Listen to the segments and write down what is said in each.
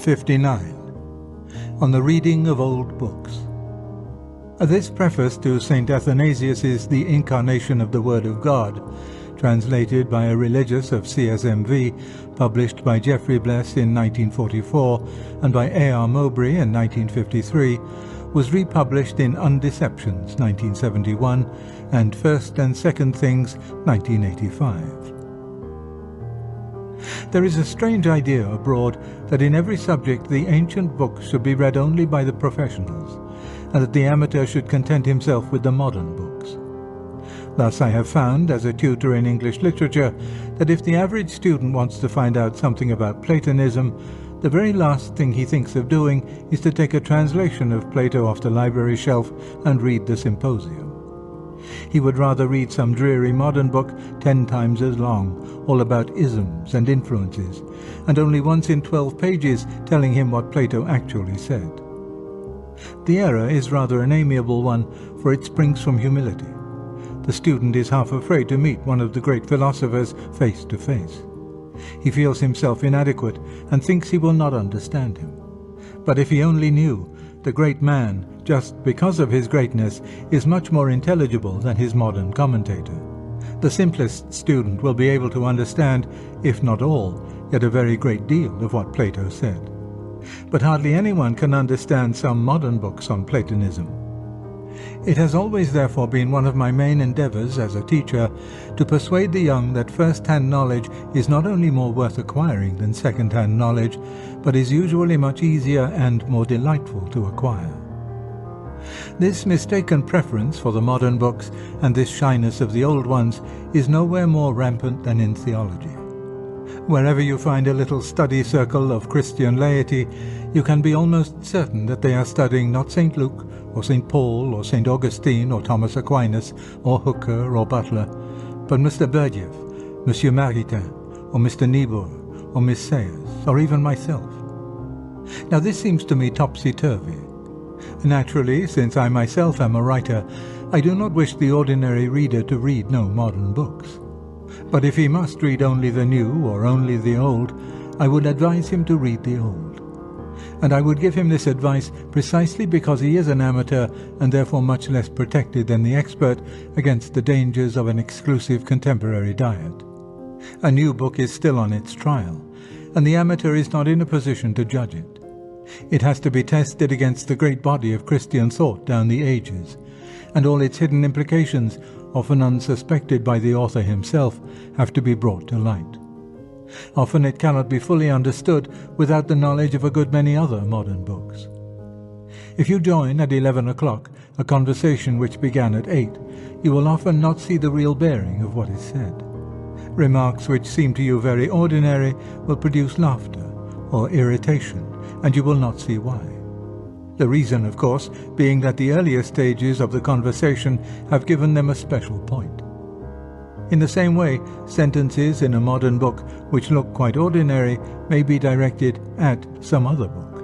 59. On the Reading of Old Books. This preface to St. Athanasius's The Incarnation of the Word of God, translated by a religious of CSMV, published by Geoffrey Bless in 1944 and by A.R. Mowbray in 1953, was republished in Undeceptions 1971 and First and Second Things 1985. There is a strange idea abroad that in every subject the ancient books should be read only by the professionals, and that the amateur should content himself with the modern books. Thus I have found, as a tutor in English literature, that if the average student wants to find out something about Platonism, the very last thing he thinks of doing is to take a translation of Plato off the library shelf and read the Symposium. He would rather read some dreary modern book 10 times as long, all about isms and influences, and only once in 12 pages telling him what Plato actually said. The error is rather an amiable one, for it springs from humility. The student is half afraid to meet one of the great philosophers face to face. He feels himself inadequate and thinks he will not understand him. But if he only knew, the great man, just because of his greatness, is much more intelligible than his modern commentator. The simplest student will be able to understand, if not all, yet a very great deal of what Plato said. But hardly anyone can understand some modern books on Platonism. It has always therefore been one of my main endeavours as a teacher to persuade the young that first-hand knowledge is not only more worth acquiring than second-hand knowledge, but is usually much easier and more delightful to acquire. This mistaken preference for the modern books and this shyness of the old ones is nowhere more rampant than in theology. Wherever you find a little study circle of Christian laity, you can be almost certain that they are studying not St. Luke, or St. Paul, or St. Augustine, or Thomas Aquinas, or Hooker, or Butler, but Mr. Berdiev, Monsieur Maritain, or Mr. Niebuhr, or Miss Sayers, or even myself. Now this seems to me topsy-turvy. Naturally, since I myself am a writer, I do not wish the ordinary reader to read no modern books. But if he must read only the new or only the old, I would advise him to read the old. And I would give him this advice precisely because he is an amateur and therefore much less protected than the expert against the dangers of an exclusive contemporary diet. A new book is still on its trial, and the amateur is not in a position to judge it. It has to be tested against the great body of Christian thought down the ages, and all its hidden implications, often unsuspected by the author himself, have to be brought to light. Often it cannot be fully understood without the knowledge of a good many other modern books. If you join at 11 o'clock a conversation which began at 8, you will often not see the real bearing of what is said. Remarks which seem to you very ordinary will produce laughter or irritation, and you will not see why. The reason, of course, being that the earlier stages of the conversation have given them a special point. In the same way, sentences in a modern book which look quite ordinary may be directed at some other book.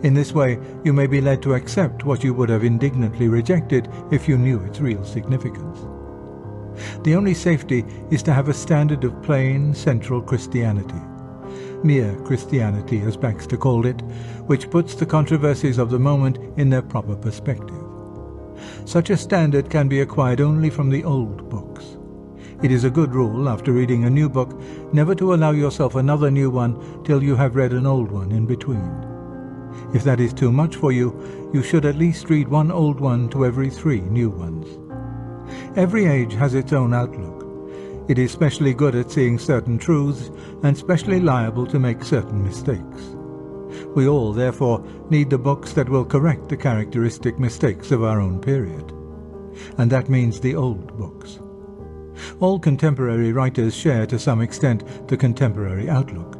In this way, you may be led to accept what you would have indignantly rejected if you knew its real significance. The only safety is to have a standard of plain, central Christianity. Mere Christianity, as Baxter called it, which puts the controversies of the moment in their proper perspective. Such a standard can be acquired only from the old books. It is a good rule, after reading a new book, never to allow yourself another new one till you have read an old one in between. If that is too much for you, you should at least read one old one to every 3 new ones. Every age has its own outlook. It is specially good at seeing certain truths, and specially liable to make certain mistakes. We all, therefore, need the books that will correct the characteristic mistakes of our own period. And that means the old books. All contemporary writers share to some extent the contemporary outlook,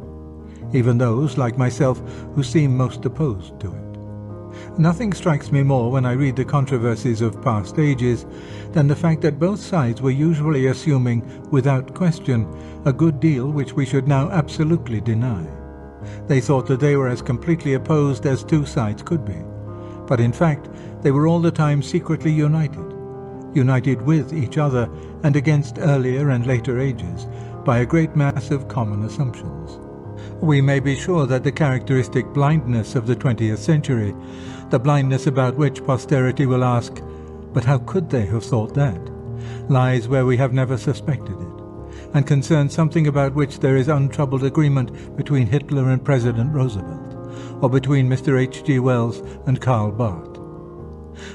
even those, like myself, who seem most opposed to it. Nothing strikes me more when I read the controversies of past ages than the fact that both sides were usually assuming, without question, a good deal which we should now absolutely deny. They thought that they were as completely opposed as 2 sides could be, but in fact they were all the time secretly united with each other and against earlier and later ages by a great mass of common assumptions. We may be sure that the characteristic blindness of the 20th century, the blindness about which posterity will ask, "But how could they have thought that?" lies where we have never suspected it, and concerns something about which there is untroubled agreement between Hitler and President Roosevelt, or between Mr. H.G. Wells and Karl Barth.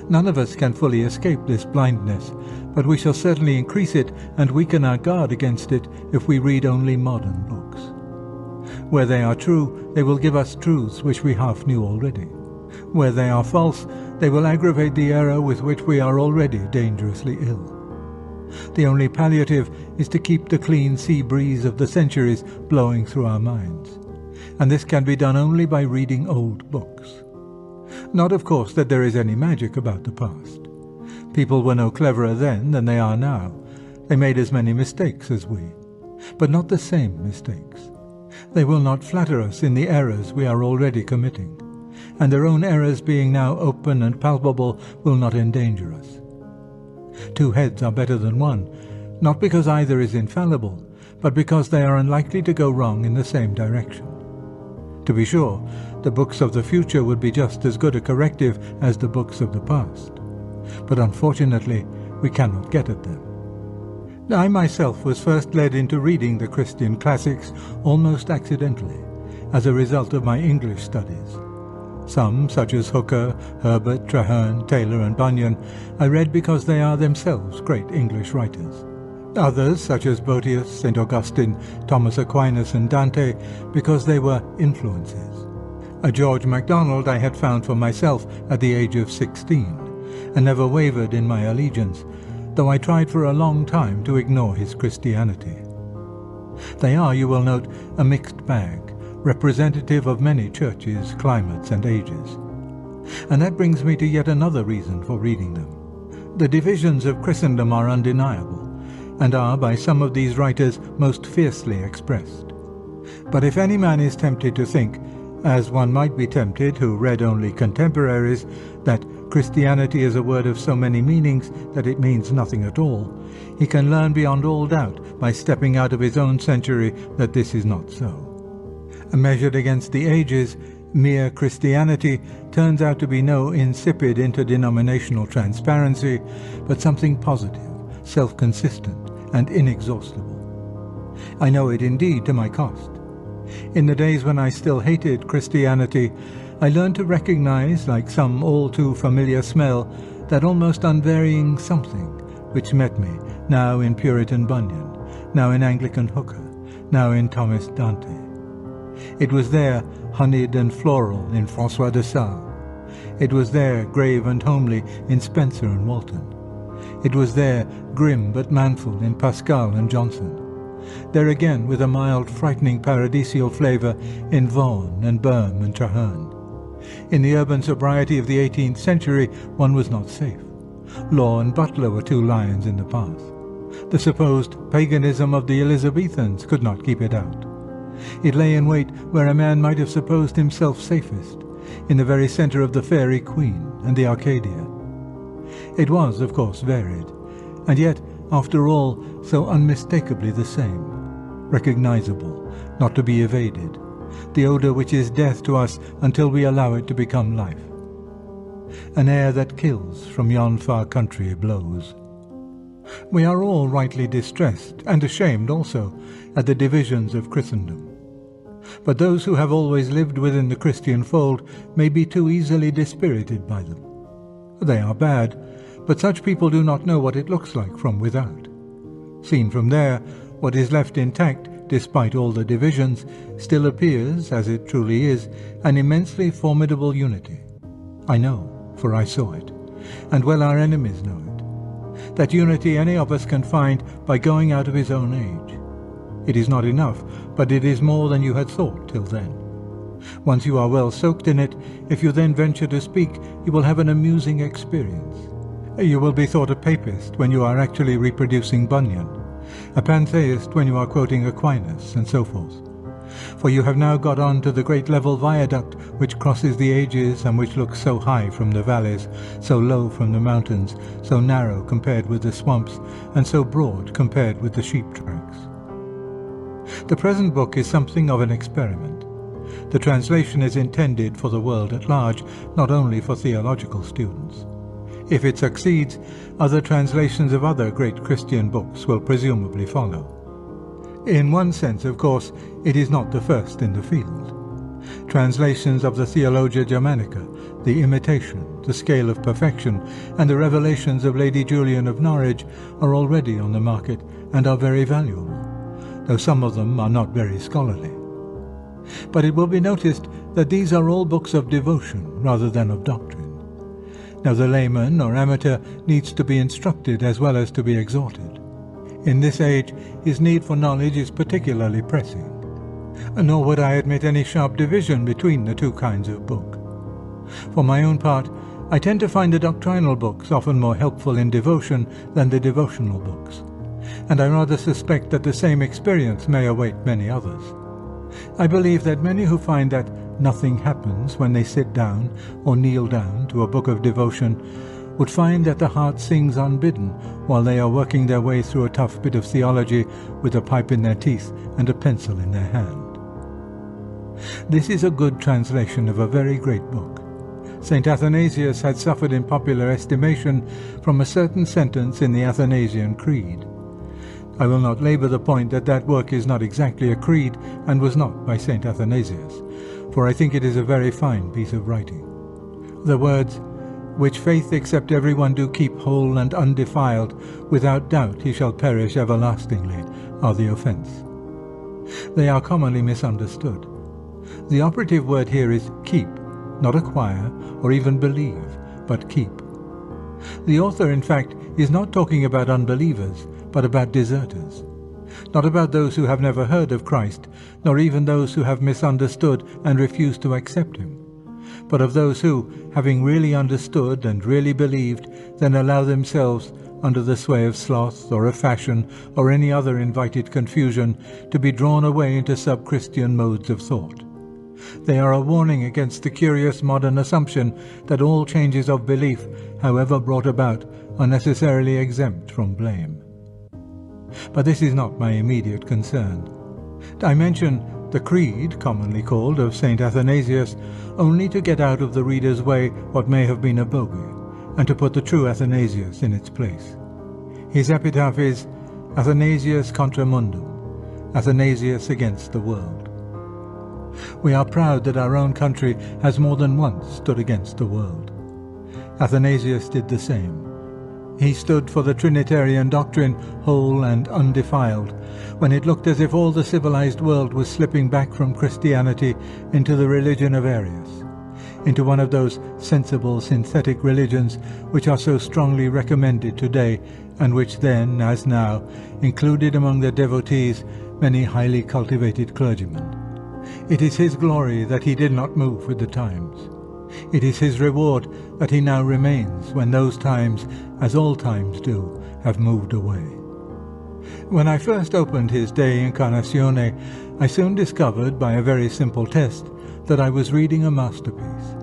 None of us can fully escape this blindness, but we shall certainly increase it and weaken our guard against it if we read only modern books. Where they are true, they will give us truths which we half knew already. Where they are false, they will aggravate the error with which we are already dangerously ill. The only palliative is to keep the clean sea breeze of the centuries blowing through our minds, and this can be done only by reading old books. Not, of course, that there is any magic about the past. People were no cleverer then than they are now. They made as many mistakes as we, but not the same mistakes. They will not flatter us in the errors we are already committing, and their own errors being now open and palpable will not endanger us. Two heads are better than one, not because either is infallible, but because they are unlikely to go wrong in the same direction. To be sure, the books of the future would be just as good a corrective as the books of the past, but unfortunately we cannot get at them. I myself was first led into reading the Christian classics almost accidentally, as a result of my English studies. Some, such as Hooker, Herbert, Traherne, Taylor and Bunyan, I read because they are themselves great English writers. Others, such as Boetius, St. Augustine, Thomas Aquinas and Dante, because they were influences. A George MacDonald I had found for myself at the age of 16, and never wavered in my allegiance, though I tried for a long time to ignore his Christianity. They are, you will note, a mixed bag, representative of many churches, climates and ages. And that brings me to yet another reason for reading them. The divisions of Christendom are undeniable, and are by some of these writers most fiercely expressed. But if any man is tempted to think, as one might be tempted who read only contemporaries, that Christianity is a word of so many meanings that it means nothing at all, he can learn beyond all doubt by stepping out of his own century that this is not so. Measured against the ages, mere Christianity turns out to be no insipid interdenominational transparency, but something positive, self-consistent, and inexhaustible. I know it indeed to my cost. In the days when I still hated Christianity, I learned to recognize, like some all too familiar smell, that almost unvarying something which met me, now in Puritan Bunyan, now in Anglican Hooker, now in Thomas Dante. It was there, honeyed and floral, in François de Sales. It was there, grave and homely, in Spencer and Walton. It was there, grim but manful, in Pascal and Johnson. There again, with a mild, frightening paradisial flavour, in Vaughan and Burme and Traherne. In the urban sobriety of the 18th century, one was not safe. Law and Butler were two lions in the path. The supposed paganism of the Elizabethans could not keep it out. It lay in wait where a man might have supposed himself safest, in the very centre of the Fairy Queen and the Arcadia. It was, of course, varied, and yet, after all, so unmistakably the same, recognizable, not to be evaded, the odour which is death to us until we allow it to become life. An air that kills from yon far country blows. We are all rightly distressed, and ashamed also, at the divisions of Christendom. But those who have always lived within the Christian fold may be too easily dispirited by them. They are bad, but such people do not know what it looks like from without. Seen from there, what is left intact, despite all the divisions, still appears, as it truly is, an immensely formidable unity. I know, for I saw it, and well our enemies know it. That unity any of us can find by going out of his own age. It is not enough, but it is more than you had thought till then. Once you are well soaked in it, if you then venture to speak, you will have an amusing experience. You will be thought a papist when you are actually reproducing Bunyan, a pantheist when you are quoting Aquinas, and so forth. For you have now got on to the great level viaduct which crosses the ages and which looks so high from the valleys, so low from the mountains, so narrow compared with the swamps, and so broad compared with the sheep tracks. The present book is something of an experiment. The translation is intended for the world at large, not only for theological students. If it succeeds, other translations of other great Christian books will presumably follow. In one sense, of course, it is not the first in the field. Translations of the Theologia Germanica, the Imitation, the Scale of Perfection, and the Revelations of Lady Julian of Norwich are already on the market and are very valuable, though some of them are not very scholarly. But it will be noticed that these are all books of devotion rather than of doctrine. Now the layman or amateur needs to be instructed as well as to be exhorted. In this age, his need for knowledge is particularly pressing. Nor would I admit any sharp division between the two kinds of book. For my own part, I tend to find the doctrinal books often more helpful in devotion than the devotional books, and I rather suspect that the same experience may await many others. I believe that many who find that nothing happens when they sit down or kneel down to a book of devotion would find that the heart sings unbidden while they are working their way through a tough bit of theology with a pipe in their teeth and a pencil in their hand. This is a good translation of a very great book. St. Athanasius had suffered in popular estimation from a certain sentence in the Athanasian Creed. I will not labour the point that that work is not exactly a creed and was not by St. Athanasius, for I think it is a very fine piece of writing. The words, "Which faith except every one do keep whole and undefiled, without doubt he shall perish everlastingly," are the offence. They are commonly misunderstood. The operative word here is keep, not acquire or even believe, but keep. The author, in fact, is not talking about unbelievers, but about deserters. Not about those who have never heard of Christ, nor even those who have misunderstood and refused to accept him, but of those who, having really understood and really believed, then allow themselves, under the sway of sloth or of fashion or any other invited confusion, to be drawn away into sub-Christian modes of thought. They are a warning against the curious modern assumption that all changes of belief, however brought about, are necessarily exempt from blame. But this is not my immediate concern. I mention the Creed, commonly called, of St. Athanasius, only to get out of the reader's way what may have been a bogey, and to put the true Athanasius in its place. His epitaph is Athanasius contra mundum, Athanasius against the world. We are proud that our own country has more than once stood against the world. Athanasius did the same. He stood for the Trinitarian doctrine, whole and undefiled, when it looked as if all the civilized world was slipping back from Christianity into the religion of Arius, into one of those sensible synthetic religions which are so strongly recommended today, and which then, as now, included among their devotees many highly cultivated clergymen. It is his glory that he did not move with the times. It is his reward that he now remains when those times, as all times do, have moved away. When I first opened his De Incarnatione, I soon discovered by a very simple test that I was reading a masterpiece.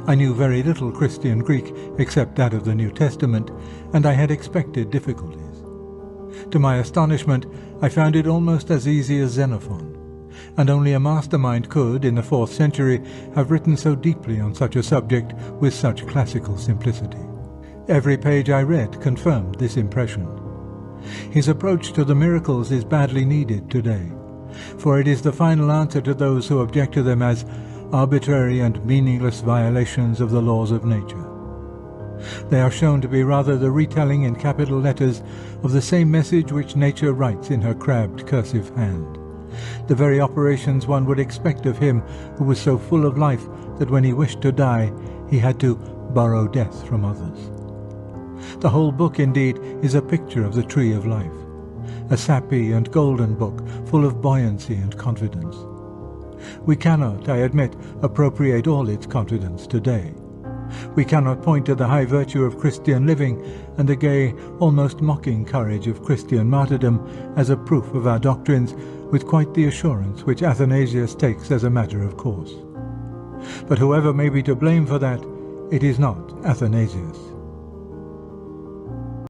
I knew very little Christian Greek except that of the New Testament, and I had expected difficulties. To my astonishment, I found it almost as easy as Xenophon, and only a mastermind could, in the 4th century, have written so deeply on such a subject with such classical simplicity. Every page I read confirmed this impression. His approach to the miracles is badly needed today, for it is the final answer to those who object to them as arbitrary and meaningless violations of the laws of nature. They are shown to be rather the retelling in capital letters of the same message which nature writes in her crabbed cursive hand. The very operations one would expect of him who was so full of life that when he wished to die, he had to borrow death from others. The whole book, indeed, is a picture of the tree of life, a sappy and golden book full of buoyancy and confidence. We cannot, I admit, appropriate all its confidence today. We cannot point to the high virtue of Christian living and the gay, almost mocking courage of Christian martyrdom as a proof of our doctrines with quite the assurance which Athanasius takes as a matter of course. But whoever may be to blame for that, it is not Athanasius.